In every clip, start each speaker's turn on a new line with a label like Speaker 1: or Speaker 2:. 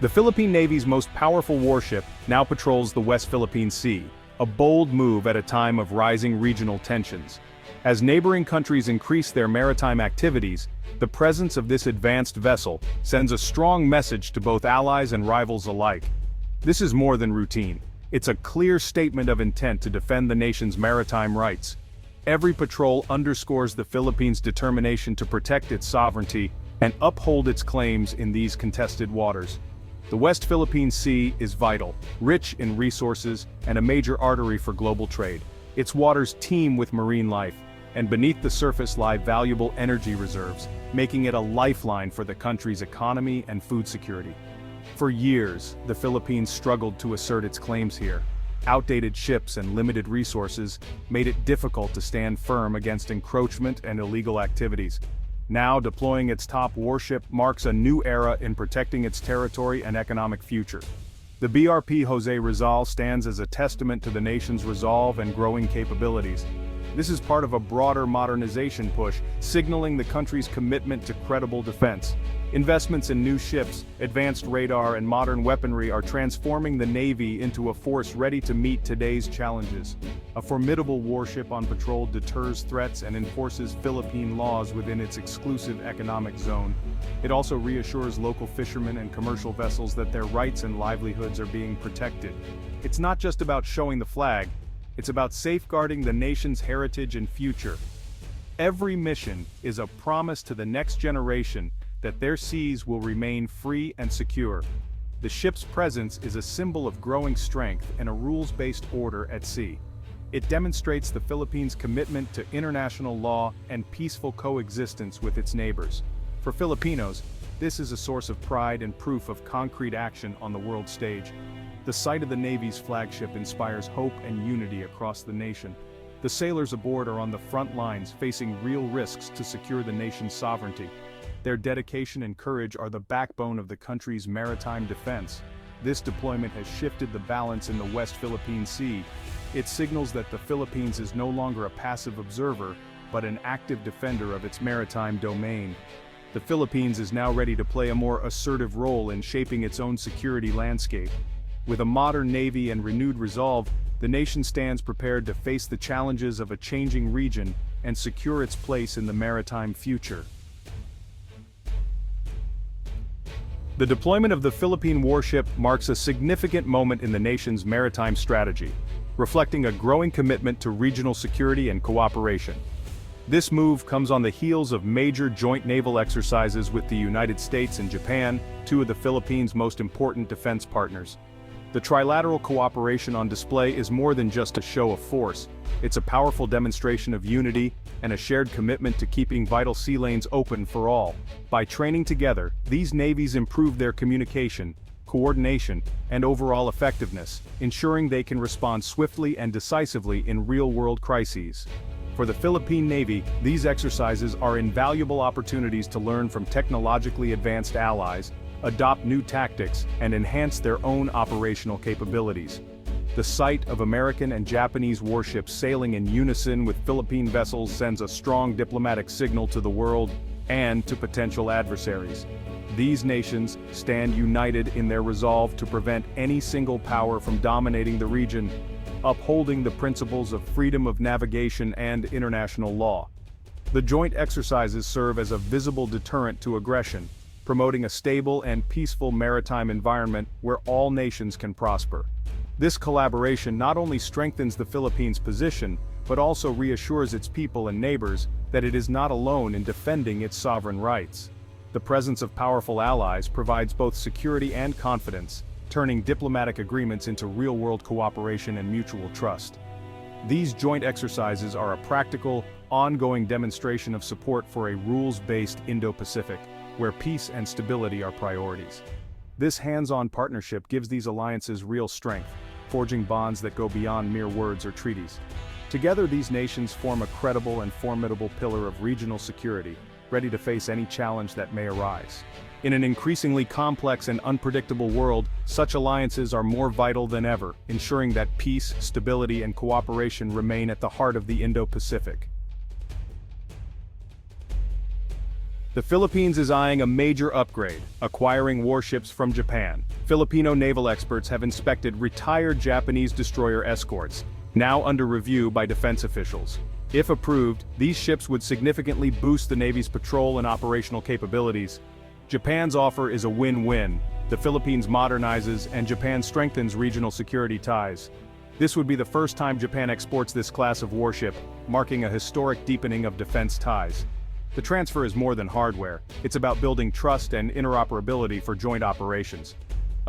Speaker 1: The Philippine Navy's most powerful warship now patrols the West Philippine Sea, a bold move at a time of rising regional tensions. As neighboring countries increase their maritime activities, the presence of this advanced vessel sends a strong message to both allies and rivals alike. This is more than routine. It's a clear statement of intent to defend the nation's maritime rights. Every patrol underscores the Philippines' determination to protect its sovereignty and uphold its claims in these contested waters. The West Philippine Sea is vital, rich in resources, and a major artery for global trade. Its waters teem with marine life, and beneath the surface lie valuable energy reserves, making it a lifeline for the country's economy and food security. For years, the Philippines struggled to assert its claims here. Outdated ships and limited resources made it difficult to stand firm against encroachment and illegal activities. Now, deploying its top warship marks a new era in protecting its territory and economic future. The BRP Jose Rizal stands as a testament to the nation's resolve and growing capabilities. This is part of a broader modernization push, signaling the country's commitment to credible defense. Investments in new ships, advanced radar, and modern weaponry are transforming the Navy into a force ready to meet today's challenges. A formidable warship on patrol deters threats and enforces Philippine laws within its exclusive economic zone. It also reassures local fishermen and commercial vessels that their rights and livelihoods are being protected. It's not just about showing the flag, it's about safeguarding the nation's heritage and future. Every mission is a promise to the next generation that their seas will remain free and secure. The ship's presence is a symbol of growing strength and a rules-based order at sea. It demonstrates the Philippines' commitment to international law and peaceful coexistence with its neighbors. For Filipinos, this is a source of pride and proof of concrete action on the world stage. The sight of the Navy's flagship inspires hope and unity across the nation. The sailors aboard are on the front lines, facing real risks to secure the nation's sovereignty. Their dedication and courage are the backbone of the country's maritime defense. This deployment has shifted the balance in the West Philippine Sea. It signals that the Philippines is no longer a passive observer, but an active defender of its maritime domain. The Philippines is now ready to play a more assertive role in shaping its own security landscape. With a modern navy and renewed resolve, the nation stands prepared to face the challenges of a changing region and secure its place in the maritime future. The deployment of the Philippine warship marks a significant moment in the nation's maritime strategy, reflecting a growing commitment to regional security and cooperation. This move comes on the heels of major joint naval exercises with the United States and Japan, two of the Philippines' most important defense partners. The trilateral cooperation on display is more than just a show of force. It's a powerful demonstration of unity and a shared commitment to keeping vital sea lanes open for all. By training together, these navies improve their communication, coordination, and overall effectiveness, ensuring they can respond swiftly and decisively in real-world crises. For the Philippine Navy, these exercises are invaluable opportunities to learn from technologically advanced allies, adopt new tactics, and enhance their own operational capabilities. The sight of American and Japanese warships sailing in unison with Philippine vessels sends a strong diplomatic signal to the world and to potential adversaries. These nations stand united in their resolve to prevent any single power from dominating the region, upholding the principles of freedom of navigation and international law. The joint exercises serve as a visible deterrent to aggression, promoting a stable and peaceful maritime environment where all nations can prosper. This collaboration not only strengthens the Philippines' position, but also reassures its people and neighbors that it is not alone in defending its sovereign rights. The presence of powerful allies provides both security and confidence, turning diplomatic agreements into real-world cooperation and mutual trust. These joint exercises are a practical, ongoing demonstration of support for a rules-based Indo-Pacific, where peace and stability are priorities. This hands-on partnership gives these alliances real strength, forging bonds that go beyond mere words or treaties. Together, these nations form a credible and formidable pillar of regional security, ready to face any challenge that may arise. In an increasingly complex and unpredictable world, such alliances are more vital than ever, ensuring that peace, stability, and cooperation remain at the heart of the Indo-Pacific. The Philippines is eyeing a major upgrade, acquiring warships from Japan. Filipino naval experts have inspected retired Japanese destroyer escorts, now under review by defense officials. If approved, these ships would significantly boost the Navy's patrol and operational capabilities. Japan's offer is a win-win. The Philippines modernizes and Japan strengthens regional security ties. This would be the first time Japan exports this class of warship, marking a historic deepening of defense ties. The transfer is more than hardware, it's about building trust and interoperability for joint operations.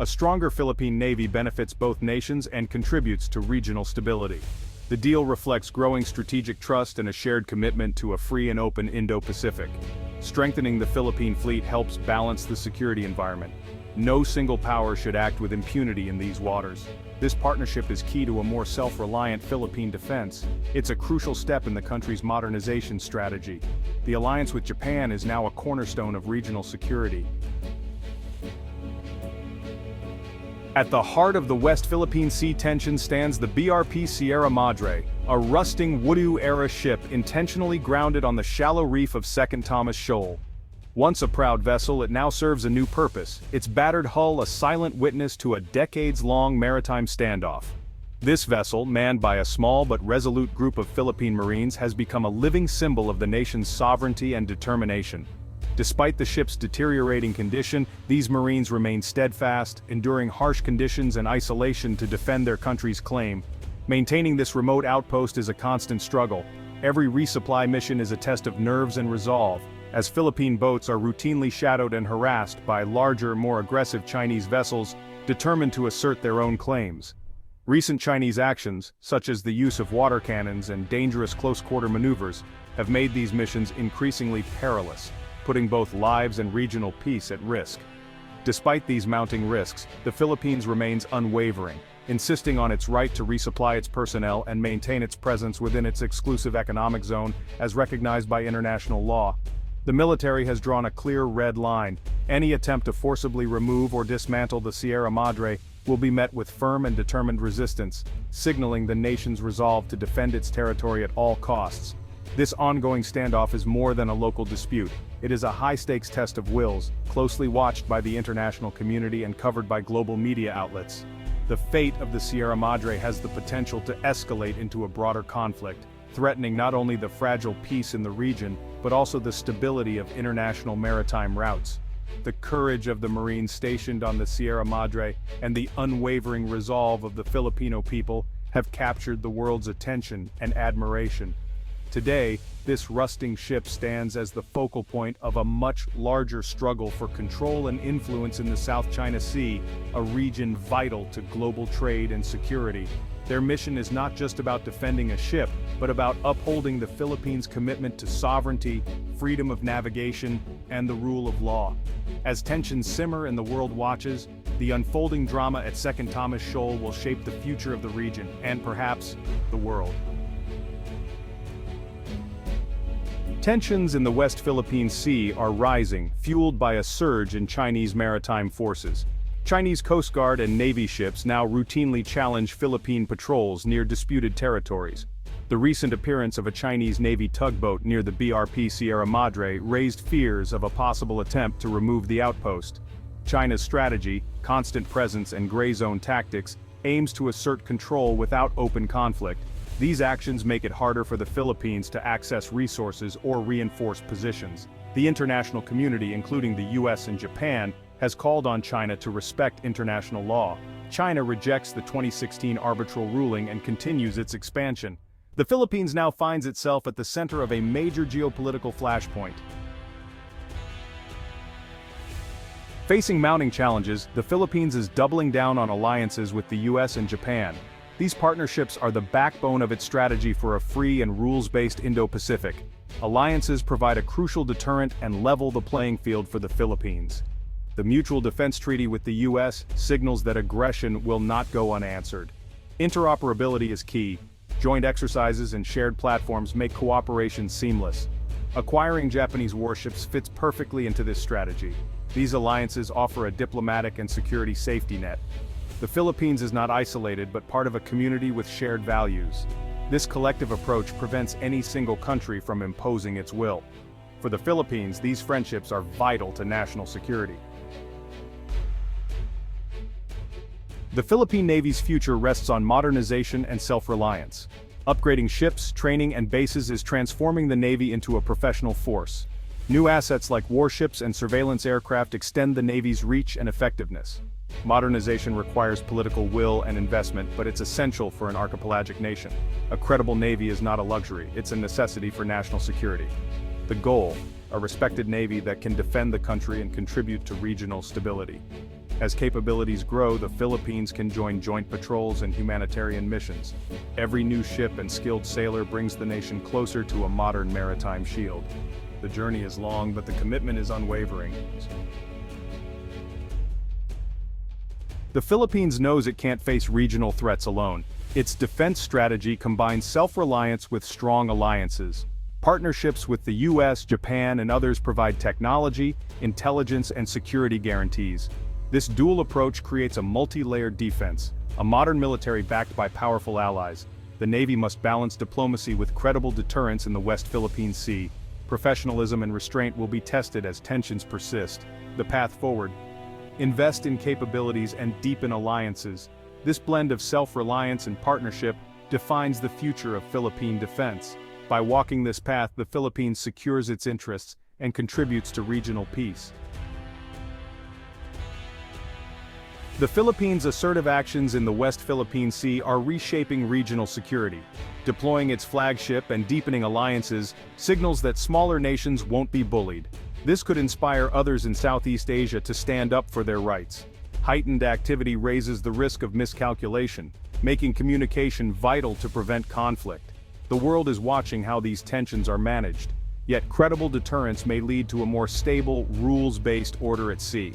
Speaker 1: A stronger Philippine Navy benefits both nations and contributes to regional stability. The deal reflects growing strategic trust and a shared commitment to a free and open Indo-Pacific. Strengthening the Philippine fleet helps balance the security environment. No single power should act with impunity in these waters. This partnership is key to a more self-reliant Philippine defense. It's a crucial step in the country's modernization strategy. The alliance with Japan is now a cornerstone of regional security. At the heart of the West Philippine Sea tension stands the BRP Sierra Madre, a rusting Woodoo-era ship intentionally grounded on the shallow reef of Second Thomas Shoal. Once a proud vessel, it now serves a new purpose, its battered hull a silent witness to a decades-long maritime standoff. This vessel, manned by a small but resolute group of Philippine Marines, has become a living symbol of the nation's sovereignty and determination. Despite the ship's deteriorating condition, these Marines remain steadfast, enduring harsh conditions and isolation to defend their country's claim. Maintaining this remote outpost is a constant struggle. Every resupply mission is a test of nerves and resolve, as Philippine boats are routinely shadowed and harassed by larger, more aggressive Chinese vessels determined to assert their own claims. Recent Chinese actions, such as the use of water cannons and dangerous close-quarter maneuvers, have made these missions increasingly perilous, putting both lives and regional peace at risk. Despite these mounting risks, the Philippines remains unwavering, insisting on its right to resupply its personnel and maintain its presence within its exclusive economic zone as recognized by international law. The military has drawn a clear red line. Any attempt to forcibly remove or dismantle the Sierra Madre will be met with firm and determined resistance, signaling the nation's resolve to defend its territory at all costs. This ongoing standoff is more than a local dispute. It is a high-stakes test of wills, closely watched by the international community and covered by global media outlets. The fate of the Sierra Madre has the potential to escalate into a broader conflict, threatening not only the fragile peace in the region, but also the stability of international maritime routes. The courage of the Marines stationed on the Sierra Madre and the unwavering resolve of the Filipino people have captured the world's attention and admiration. Today, this rusting ship stands as the focal point of a much larger struggle for control and influence in the South China Sea, a region vital to global trade and security. Their mission is not just about defending a ship, but about upholding the Philippines' commitment to sovereignty, freedom of navigation, and the rule of law. As tensions simmer and the world watches, the unfolding drama at Second Thomas Shoal will shape the future of the region, and perhaps, the world. Tensions in the West Philippine Sea are rising, fueled by a surge in Chinese maritime forces. Chinese Coast Guard and Navy ships now routinely challenge Philippine patrols near disputed territories. The recent appearance of a Chinese Navy tugboat near the BRP Sierra Madre raised fears of a possible attempt to remove the outpost. China's strategy, constant presence and gray zone tactics, aims to assert control without open conflict. These actions make it harder for the Philippines to access resources or reinforce positions. The international community, including the US and Japan, has called on China to respect international law. China rejects the 2016 arbitral ruling and continues its expansion. The Philippines now finds itself at the center of a major geopolitical flashpoint. Facing mounting challenges, the Philippines is doubling down on alliances with the US and Japan. These partnerships are the backbone of its strategy for a free and rules-based Indo-Pacific. Alliances provide a crucial deterrent and level the playing field for the Philippines. The Mutual Defense Treaty with the US signals that aggression will not go unanswered. Interoperability is key. Joint exercises and shared platforms make cooperation seamless. Acquiring Japanese warships fits perfectly into this strategy. These alliances offer a diplomatic and security safety net. The Philippines is not isolated but part of a community with shared values. This collective approach prevents any single country from imposing its will. For the Philippines, these friendships are vital to national security. The Philippine Navy's future rests on modernization and self-reliance. Upgrading ships, training, and bases is transforming the Navy into a professional force. New assets like warships and surveillance aircraft extend the Navy's reach and effectiveness. Modernization requires political will and investment, but it's essential for an archipelagic nation. A credible Navy is not a luxury, it's a necessity for national security. The goal, a respected Navy that can defend the country and contribute to regional stability. As capabilities grow, the Philippines can join joint patrols and humanitarian missions. Every new ship and skilled sailor brings the nation closer to a modern maritime shield. The journey is long, but the commitment is unwavering. The Philippines knows it can't face regional threats alone. Its defense strategy combines self-reliance with strong alliances. Partnerships with the US, Japan, and others provide technology, intelligence, and security guarantees. This dual approach creates a multi-layered defense, a modern military backed by powerful allies. The Navy must balance diplomacy with credible deterrence in the West Philippine Sea. Professionalism and restraint will be tested as tensions persist. The path forward: invest in capabilities and deepen alliances. This blend of self-reliance and partnership defines the future of Philippine defense. By walking this path, the Philippines secures its interests and contributes to regional peace. The Philippines' assertive actions in the West Philippine Sea are reshaping regional security. Deploying its flagship and deepening alliances signals that smaller nations won't be bullied. This could inspire others in Southeast Asia to stand up for their rights. Heightened activity raises the risk of miscalculation, making communication vital to prevent conflict. The world is watching how these tensions are managed, yet credible deterrence may lead to a more stable, rules-based order at sea.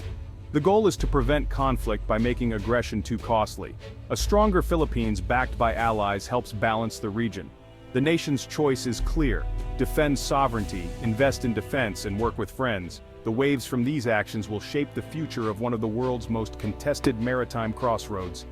Speaker 1: The goal is to prevent conflict by making aggression too costly. A stronger Philippines backed by allies helps balance the region. The nation's choice is clear: defend sovereignty, invest in defense, and work with friends. The waves from these actions will shape the future of one of the world's most contested maritime crossroads.